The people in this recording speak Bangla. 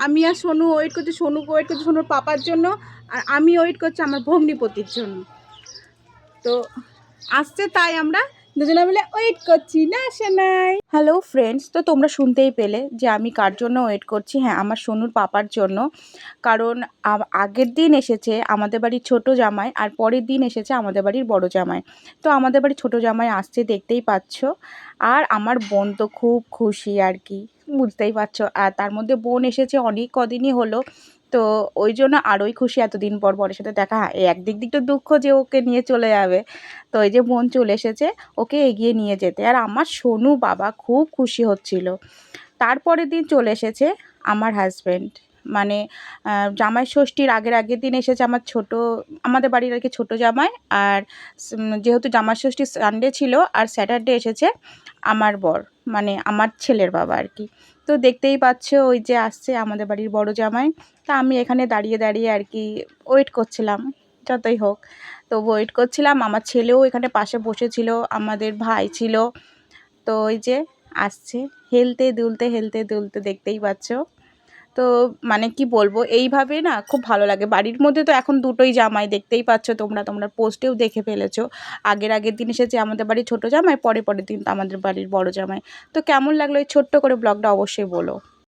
আমি আর সোনু ওয়েট করছি, সোনুকে ওয়েট করছি সোনুর পাপার জন্য, আর আমি ওয়েট করছি আমার ভগ্নিপতির জন্য। তো আসছে, তাই আমরা দুজনে মিলে ওয়েট করছি না শোনাই। হ্যালো ফ্রেন্ডস, তো তোমরা শুনতেই পেলে যে আমি কার জন্য ওয়েট করছি। হ্যাঁ, আমার সোনুর পাপার জন্য। কারণ আগের দিন এসেছে আমাদের বাড়ির ছোট জামাই, আর পরের দিন এসেছে আমাদের বাড়ির বড় জামাই। তো আমাদের বাড়ির ছোট জামাই আসছে, দেখতেই পাচ্ছ। আর আমার বোন তো খুব খুশি আর কি, বুঝতেই পারছো। আর তার মধ্যে বোন এসেছে অনেক কদিনই হলো, তো ওই জন্য আরোই খুশি, এতদিন পর বরের সাথে দেখা। একদিক দিক তো দুঃখ যে ওকে নিয়ে চলে যাবে, তো এই যে বোন চলে এসেছে ওকে এগিয়ে নিয়ে যেতে। আর আমার সোনু বাবা খুব খুশি হচ্ছিল। তারপরের দিন চলে এসেছে আমার হাজব্যান্ড, মানে জামাই ষষ্ঠীর আগের দিন এসেছে আমাদের বাড়ির আর কি ছোটো জামাই। আর যেহেতু জামাই ষষ্ঠী সানডে ছিল, আর স্যাটারডে এসেছে আমার বর, মানে আমার ছেলের বাবা আর কি। তো দেখতেই পাচ্ছ ওই যে আসছে আমাদের বাড়ির বড় জামাই। তা আমি এখানে দাঁড়িয়ে দাঁড়িয়ে আর কি ওয়েট করছিলাম, যতই হোক তো ওয়েট করছিলাম। আমার ছেলেও এখানে পাশে বসেছিল, আমাদের ভাই ছিল। তো ওই যে আসছে, হেলতে দুলতে, দেখতেই পাচ্ছ। তো মানে কি বলবো, এইভাবে না খুব ভালো লাগে। বাড়ির মধ্যে তো এখন দুটোই জামাই, দেখতেই পাচ্ছ তোমরা পোস্টেও দেখে ফেলেছো। আগের দিন এসেছে আমাদের বাড়ির ছোটো জামাই, পরের দিন তো আমাদের বাড়ির বড় জামাই। তো কেমন লাগলো এই ছোট্ট করে ব্লগটা অবশ্যই বলো।